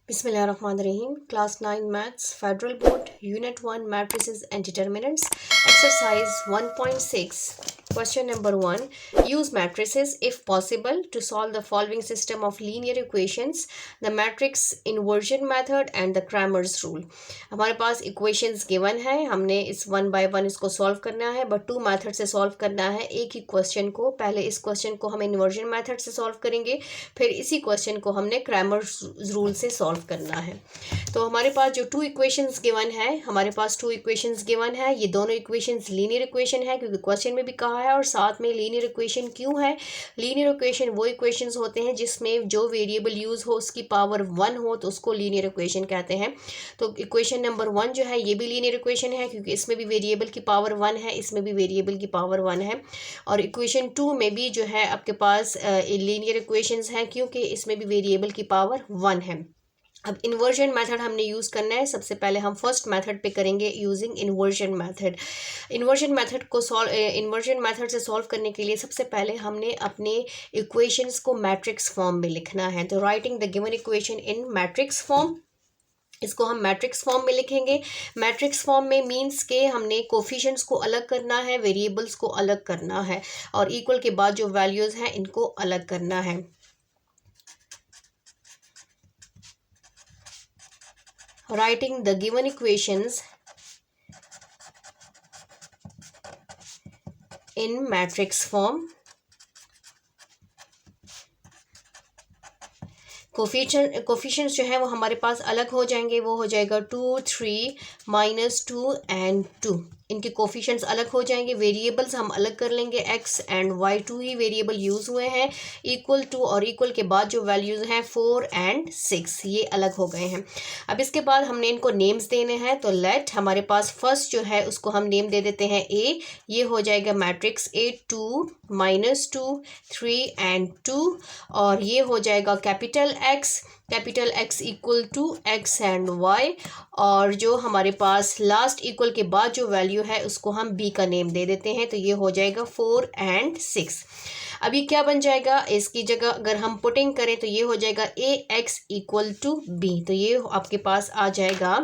Bismillahirrahmanirrahim. Class 9 Maths, Federal Board, Unit 1 Matrices and Determinants, Exercise 1.6. Question number 1. Use matrices if possible to solve the following system of linear equations, the matrix inversion method and the Cramer's rule. हमारे पास equations given है, हमने इस one by one इसको solve करना है, but two method से solve करना है एक ही question को. पहले इस question को हम inversion method से solve करेंगे, फिर इसी question को हमने Cramer's rule से solve करना है. तो हमारे पास जो टू इक्वेशंस गिवन है, हमारे पास टू इक्वेशंस गिवन है. ये दोनों इक्वेशंस लीनियर इक्वेशन है क्योंकि क्वेश्चन में भी कहा है. और साथ में लीनियर इक्वेशन क्यों है? लीनियर इक्वेशन वो इक्वेशंस होते हैं जिसमें जो वेरिएबल यूज हो उसकी पावर 1 हो तो उसको लीनियर इक्वेशन कहते हैं. तो इक्वेशन नंबर 1 जो है ये भी लीनियर इक्वेशन है क्योंकि इसमें भी वेरिएबल की पावर 1 है, इसमें भी वेरिएबल की पावर 1 है. और इक्वेशन 2 में भी जो है आपके पास लीनियर इक्वेशंस हैं क्योंकि इसमें भी वेरिएबल की पावर 1 है. अब इन्वर्जन मेथड हमने यूज़ करना है. सबसे पहले हम फर्स्ट मेथड पे करेंगे using inversion method. Inversion method से सॉल्व करने के लिए सबसे पहले हमने अपने इक्वेशंस को मैट्रिक्स फॉर्म में लिखना है. तो writing the given equation in matrix form, इसको हम मैट्रिक्स फॉर्म में लिखेंगे. मैट्रिक्स फॉर्म में मींस के हमने कोफिशिएंट्स को अलग करना है, वेरिएबल्स को अलग करना है और इक्वल के बाद जो वैल्यूज़ हैं इनको अलग करना है. Writing the given equations in matrix form. Coefficients जो है वो हमारे पास अलग हो जाएंगे. वो हो जाएगा 2, 3, -2 एंड 2. इनके कोफिशिएंट्स अलग हो जाएंगे. वेरिएबल्स हम अलग कर लेंगे. x and y 2 he variable use हुए हैं. इक्वल टू और इक्वल के बाद जो वैल्यूज़ हैं 4 एंड 6 ये अलग हो गए हैं. अब इसके बाद हमने इनको नेम्स देने हैं. तो लेट हमारे पास फर्स्ट जो है उसको हम नेम दे देते हैं a. ये हो जाएगा मैट्रिक्स A 2, -2, 3 एंड 2. और ये हो जाएगा capital X equal to x and y. और जो हमारे पास लास्ट इक्वल के बाद जो वैल्यू है उसको हम b का नेम दे देते हैं. तो ये हो जाएगा 4 एंड 6. अब ये क्या बन जाएगा? इसकी जगह अगर हम पुटिंग करें तो ये हो जाएगा ax इक्वल टू b. तो ये आपके पास आ जाएगा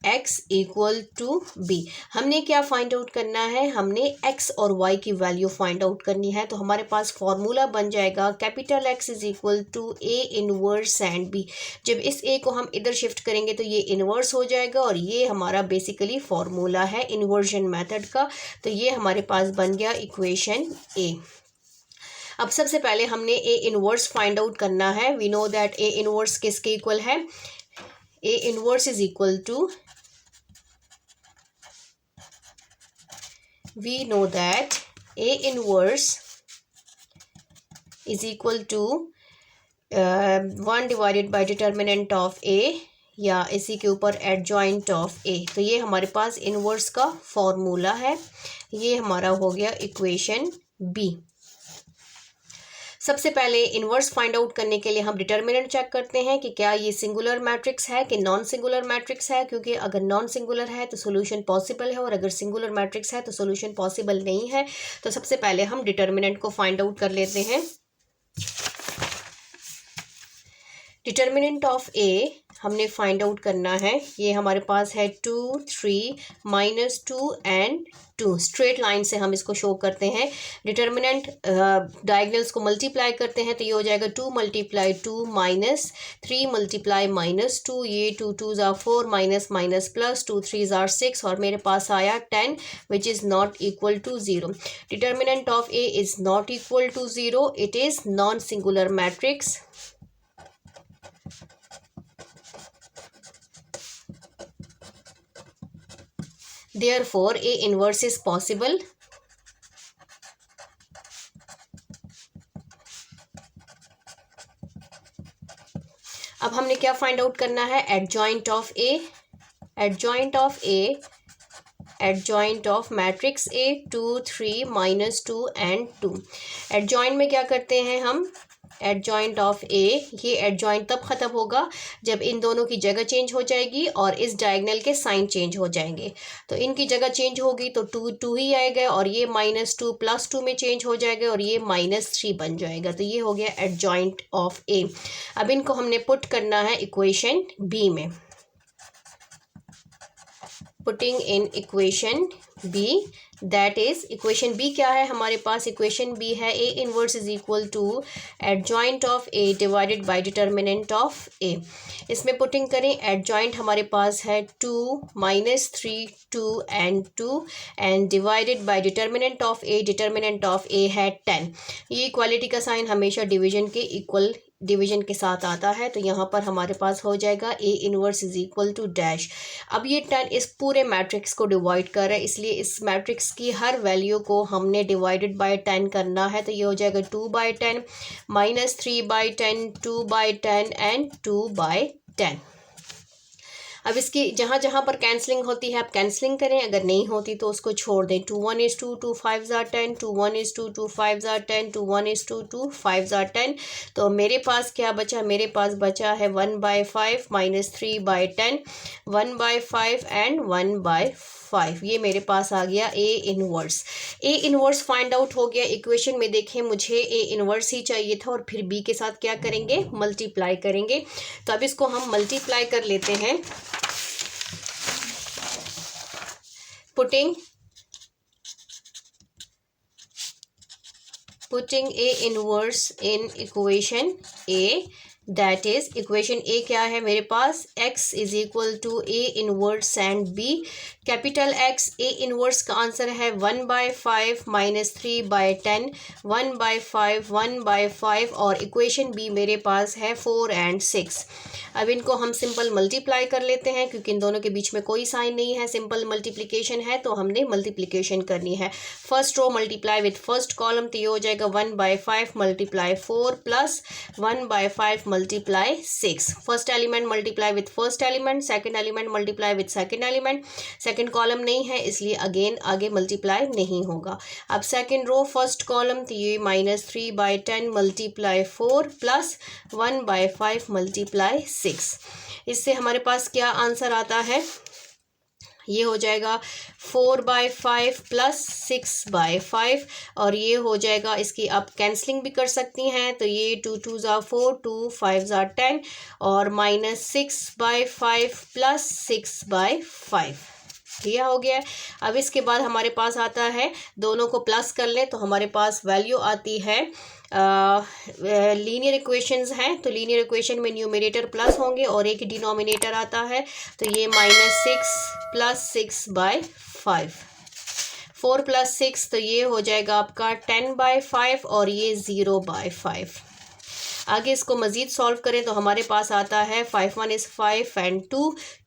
ax इक्वल टू b. हमने क्या फाइंड आउट करना है? हमने x और y की वैल्यू फाइंड आउट करनी है. तो हमारे पास फॉर्मूला बन जाएगा capital X is equal to a inverse and b. जब इस a को हम इधर शिफ्ट करेंगे तो ये इनवर्स हो जाएगा और ये हमारा बेसिकली फॉर्मूला है इन्वर्जन मेथड का. तो ये हमारे पास बन गया इक्वेशन a. अब सबसे पहले हमने a इनवर्स फाइंड आउट करना है. We know that a inverse किसके इक्वल है? a inverse is equal to, we know that a inverse is equal to 1 divided by determinant of a या इसी के ऊपर adjoint of a. तो ये हमारे पास इनवर्स का फॉर्मूला है. ये हमारा हो गया इक्वेशन b. सबसे पहले इन्वर्स फाइंड आउट करने के लिए हम डिटर्मिनेंट चेक करते हैं कि क्या ये सिंगुलर मैट्रिक्स है कि नॉन सिंगुलर मैट्रिक्स है. क्योंकि अगर नॉन सिंगुलर है तो सॉल्यूशन पॉसिबल है और अगर सिंगुलर मैट्रिक्स है तो सॉल्यूशन पॉसिबल नहीं है. तो सबसे पहले हम डिटर्मिनेंट को फाइंड आउट कर लेते हैं. डिटर्मिनेंट ऑफ a हमने फाइंड आउट करना है. ये हमारे पास है 2, 3, -2 एंड 2. स्ट्रेट लाइन से हम इसको शो करते हैं. डिटर्मिनेंट डायगनल्स को मल्टीप्लाई करते हैं तो ये हो जाएगा 2 × 2 -3 × -2. ये 2 2s are 4 minus plus 2 3s are 6 और मेरे पास आया 10 which is not equal to 0. Determinant of a is not equal to 0. It is non singular matrix. Therefore, A inverse is possible. अब हमने क्या फाइंड आउट करना है? Adjoint of A. Adjoint of A, adjoint of matrix A 2, 3, -2 and 2. Adjoint में क्या करते हैं हम? एडजॉइंट ऑफ ए, ये एडजॉइंट तब ख़त्म होगा जब इन दोनों की जगह चेंज हो जाएगी और इस डायगोनल के साइन चेंज हो जाएंगे। तो इनकी जगह चेंज होगी तो 2 2 ही आएगा और ये -2 +2 में चेंज हो जाएगा और ये -3 बन जाएगा। तो ये हो गया एडजॉइंट ऑफ ए। अब इनको हमने पुट करना है इक्वेशन बी में। Putting in equation B, that is equation B क्या है हमारे पास? इक्वेशन बी है A inverse is equal to adjoint of A divided by determinant of A. इसमें पुटिंग करें, एडजॉइंट हमारे पास है 2 -3 2 and 2 and divided by determinant of A, determinant of A है 10। ये इक्वालिटी का साइन हमेशा डिवीजन के इक्वल डिवीजन के साथ आता है, तो यहाँ पर हमारे पास हो जाएगा A inverse is equal to dash. अब ये 10 इस पूरे मैट्रिक्स को डिवाइड कर रहा है, इसलिए इस मैट्रिक्स की हर वैल्यू को हमने डिवाइडेड बाय 10 करना है। तो ये हो जाएगा 2/10 -3/10 2/10 एंड 2/10। अब इसकी जहाँ जहाँ पर कैंसलिंग होती है आप कैंसलिंग करें, अगर नहीं होती तो उसको छोड़ दें। 2 1 is 2 2 5 are 10 2 1 is 2 2 5 are 10 2 1 is 2 2 5 are 10। तो मेरे पास क्या बचा? मेरे पास बचा है 1/5 -3/10 1/5 एंड 1/5। ये मेरे पास आ गया A inverse. A inverse find out हो गया। इक्वेशन में देखें मुझे ए इनवर्स ही चाहिए था और फिर बी के साथ क्या करेंगे? मल्टीप्लाई करेंगे। तो अब इसको हम मल्टीप्लाई कर लेते हैं। putting A inverse in equation A, that is equation A क्या है मेरे पास? x is equal to A inverse and B। Capital X A inverse का आंसर है 1/5 -3/10 1/5 1/5 और इक्वेशन B मेरे पास है 4 and 6। अब इनको हम सिंपल मल्टीप्लाई कर लेते हैं क्योंकि इन दोनों के बीच में कोई साइन नहीं है, सिंपल मल्टीप्लिकेशन है तो हमने मल्टीप्लिकेशन करनी है। First row multiply with first column, तो ये हो जाएगा 1/5 × 4 plus 1/5 × 6। First element multiply with first element, second element multiply with second element. Second column नहीं है इसलिए अगेन आगे मल्टीप्लाई नहीं होगा। अब सेकंड रो फर्स्ट कॉलम, तो ये -3/10 × 4 प्लस 1/5 × 6। इससे हमारे पास क्या आंसर आता है? ये हो जाएगा 4/5 प्लस 6/5 और ये हो जाएगा, इसकी आप कैंसलिंग भी कर सकती हैं, तो ये 2 2 = 4 2 5 = 10 और -6/5 प्लस 6/5 यह हो गया। अब इसके बाद हमारे पास आता है, दोनों को प्लस कर लें तो हमारे पास वैल्यू आती है लीनियर इक्वेशंस हैं, तो लीनियर इक्वेशन में न्यूमरेटर प्लस होंगे और एक डिनोमिनेटर आता है, तो ये -6 प्लस 6/5 4 + 6, तो ये हो जाएगा आपका 10/5 और ये 0/5। आगे इसको मज़ीद सॉल्व करें तो हमारे पास आता है 5 1 is 5 and 2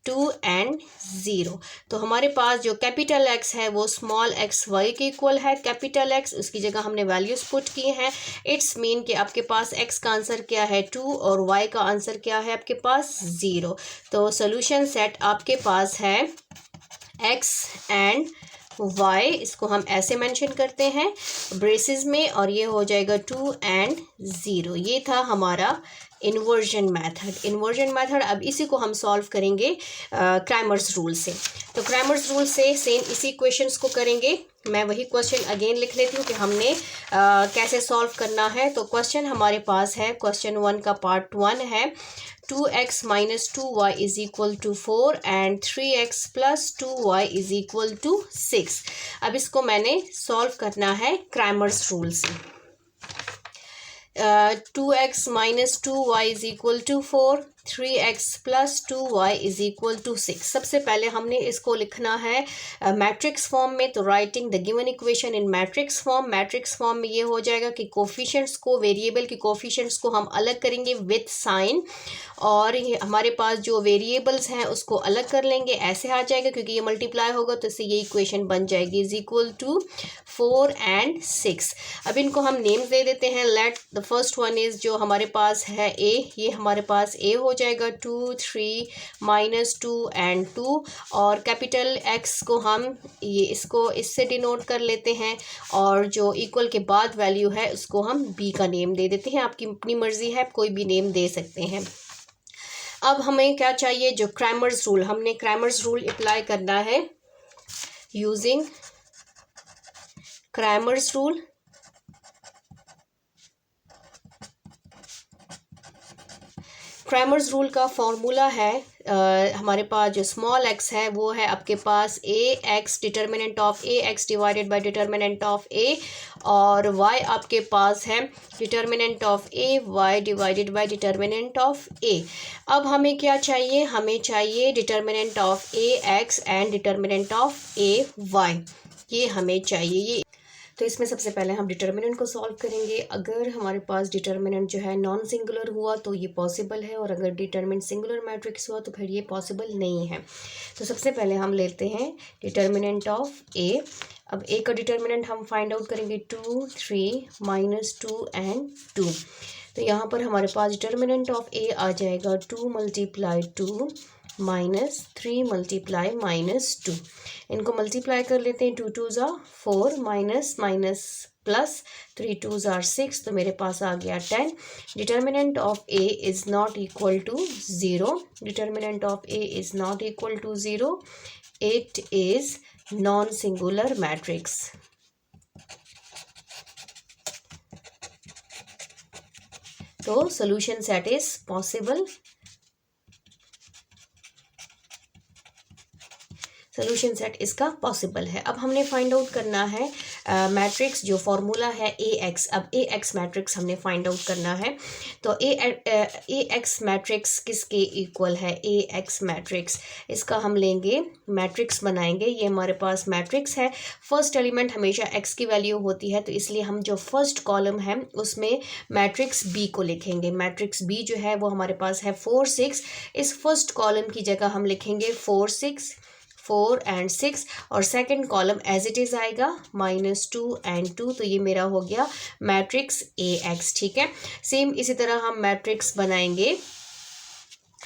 2 and 0। तो हमारे पास जो कैपिटल X है वो स्मॉल x y के इक्वल है। कैपिटल X उसकी जगह हमने वैल्यूज़ पुट की हैं। इट्स मीन कि आपके पास x का आंसर क्या है 2 और y का आंसर क्या है आपके पास 0। तो सोल्यूशन सेट आपके पास है x एंड y, इसको हम ऐसे मेंशन करते हैं ब्रेसेस में और ये हो जाएगा 2 and 0। ये था हमारा इन्वर्जन मेथड। इन्वर्जन मेथड अब इसी को हम सॉल्व करेंगे क्रैमर्स रूल से। तो क्रैमर्स रूल से सेम इसी क्वेश्चंस को करेंगे। मैं वही क्वेश्चन अगेन लिख लेती हूँ कि हमने कैसे सॉल्व करना है। तो क्वेश्चन हमारे पास है, क्वेश्चन 1 का पार्ट 1 है 2x - 2y = 4 and 3x + 2y = 6। अब इसको मैंने सॉल्व करना है क्रैमर्स रूल से। 2x - 2y = 4 3x + 2y = 6। सबसे पहले हमने इसको लिखना है मैट्रिक्स फॉर्म में, तो writing the given equation in matrix form. Matrix form में ये हो जाएगा कि कोफिशिएंट्स को, वेरिएबल की कोफिशिएंट्स को हम अलग करेंगे विथ साइन और हमारे पास जो वेरिएबल्स हैं उसको अलग कर लेंगे, ऐसे आ जाएगा क्योंकि ये मल्टीप्लाई होगा तो इससे ये इक्वेशन बन जाएगी = 4 and 6। अब इनको हम नेम्स दे देते हैं। Let the first one is जो हमारे पास है a, ये हमारे पास a हो हो जाएगा 2 3 -2 एंड 2, और कैपिटल एक्स को हम ये इसको इससे डिनोट कर लेते हैं, और जो इक्वल के बाद वैल्यू है उसको हम बी का नेम दे देते हैं। आपकी अपनी मर्जी है, कोई भी नेम दे सकते हैं। अब हमें क्या चाहिए, जो क्रैमर्स रूल, हमने क्रैमर्स रूल अप्लाई करना है using Cramer's rule. Cramer's rule का फॉर्मूला है हमारे पास जो स्मॉल एक्स है वो है आपके पास A x determinant of A x divided by determinant of A, और वाई आपके पास है determinant of A y divided by determinant of A. अब हमें क्या चाहिए, हमें चाहिए determinant of A x and determinant of A y, ये हमें चाहिए। ये तो इसमें सबसे पहले हम डिटर्मिनेंट को सॉल्व करेंगे। अगर हमारे पास डिटर्मिनेंट जो है नॉन सिंगुलर हुआ तो ये पॉसिबल है, और अगर डिटर्मिनेंट सिंगुलर मैट्रिक्स हुआ तो फिर ये पॉसिबल नहीं है। तो सबसे पहले हम लेते हैं डिटर्मिनेंट ऑफ ए। अब ए का डिटर्मिनेंट हम फाइंड आउट करेंगे 2 3 -2 एंड 2। तो यहाँ पर हमारे पास डिटर्मिनेंट ऑफ ए आ जाएगा 2 × 2 -3 × -2। इनको मल्टीप्लाई कर लेते हैं, 2 2s are 4 minus minus plus 3 2s are 6, तो मेरे पास आ गया 10। Determinant of A is not equal to 0। Determinant of A is not equal to 0। It is non singular matrix. तो solution set is possible. Solution set इसका possible है। अब हमने find out करना है मैट्रिक्स, जो फॉर्मूला है ए एक्स। अब ए एक्स मैट्रिक्स हमने फाइंड आउट करना है। तो ए एक्स मैट्रिक्स किसके इक्वल है, ए एक्स मैट्रिक्स, इसका हम लेंगे मैट्रिक्स बनाएंगे। ये हमारे पास मैट्रिक्स है, फर्स्ट एलिमेंट हमेशा एक्स की वैल्यू होती है, तो इसलिए हम जो फर्स्ट कॉलम है उसमें मैट्रिक्स बी को लिखेंगे। मैट्रिक्स बी जो है वो हमारे पास है 4 6। इस फर्स्ट कॉलम की जगह हम लिखेंगे 4 6 4 एंड 6, और second column as it is आएगा -2 एंड 2। तो ये मेरा हो गया मैट्रिक्स ए एक्स। ठीक है, सेम इसी तरह हम मैट्रिक्स बनाएंगे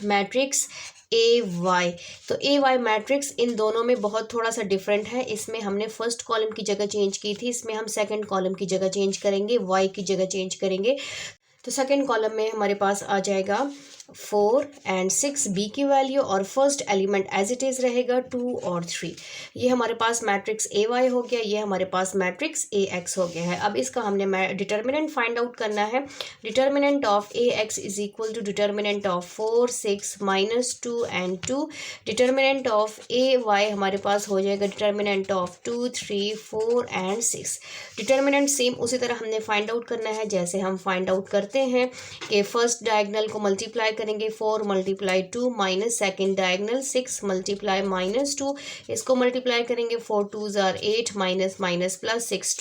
मैट्रिक्स ए वाई। तो ए वाई मैट्रिक्स इन दोनों में बहुत थोड़ा सा डिफरेंट है। इसमें हमने फर्स्ट कॉलम की जगह चेंज की थी, इसमें हम सेकंड कॉलम की जगह चेंज करेंगे, वाई की जगह चेंज करेंगे। तो सेकंड कॉलम में हमारे पास आ जाएगा 4 एंड 6 बी की वैल्यू, और first element as it is रहेगा 2 और 3। ये हमारे पास मैट्रिक्स ए वाई हो गया, ये हमारे पास मैट्रिक्स ए एक्स हो गया है। अब इसका हमने डिटर्मिनेंट फाइंड आउट करना है। Determinant of A X is equal to determinant of 4 6 -2 and 2। Determinant of A Y हमारे पास हो जाएगा determinant of 2 3 4 and 6। Determinant same उसी तरह हमने फाइंड आउट करना है जैसे हम फाइंड आउट करते हैं कि फर्स्ट डायगोनल को मल्टीप्लाई करेंगे 4 × 2 माइनस सेकेंड डायगोनल 6 × -2, इसको मल्टीप्लाई करेंगे 4 2s are 8 minus minus plus 6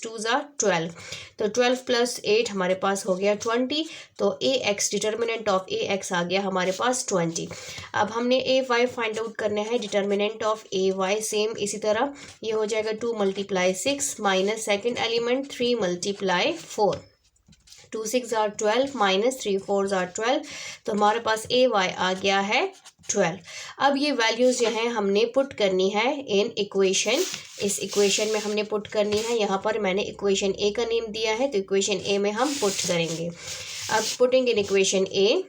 2s are 12। तो 12 + 8 हमारे पास हो गया 20। तो A x determinant of A x आ गया हमारे पास 20। अब हमने ए वाई फाइंड आउट करना है। Determinant of A Y same इसी तरह ये हो जाएगा 2 × 6 minus second element 3 × 4। 2 6 are 12 minus 3 4s are 12। तो हमारे पास ए वाई आ गया है 12। अब ये वैल्यूज़ जो हैं हमने पुट करनी है इन इक्वेशन। इस इक्वेशन में हमने पुट करनी है। यहाँ पर मैंने इक्वेशन ए का नेम दिया है, तो इक्वेशन ए में हम पुट करेंगे। अब putting in equation A,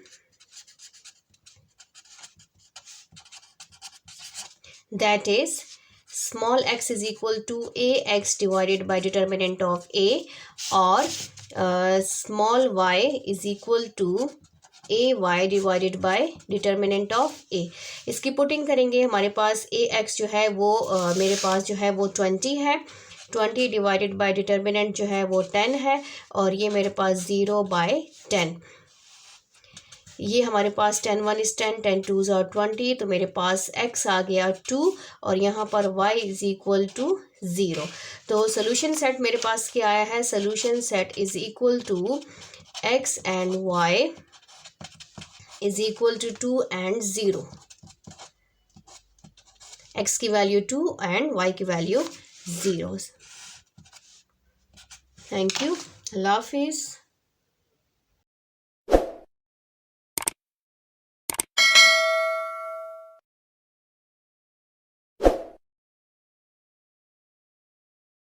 that is small x is equal to A x divided by determinant of A, और small y is equal to A y divided by determinant of A. इसकी putting करेंगे, हमारे पास A x जो है वो मेरे पास जो है वो 20 है। 20 डिवाइडेड बाय डिटर्मिनेंट जो है वो 10 है, और ये मेरे पास 0/10। ये हमारे पास 10 1 is 10 10 2s are 20। तो मेरे पास x आ गया 2, और यहाँ पर y इज इक्वल टू 0। तो सोल्यूशन सेट मेरे पास क्या आया है, solution set is equal to x and y is equal to 2 and 0। x की वैल्यू 2 एंड y की वैल्यू 0। थैंक यू, अल्लाह हाफिज़।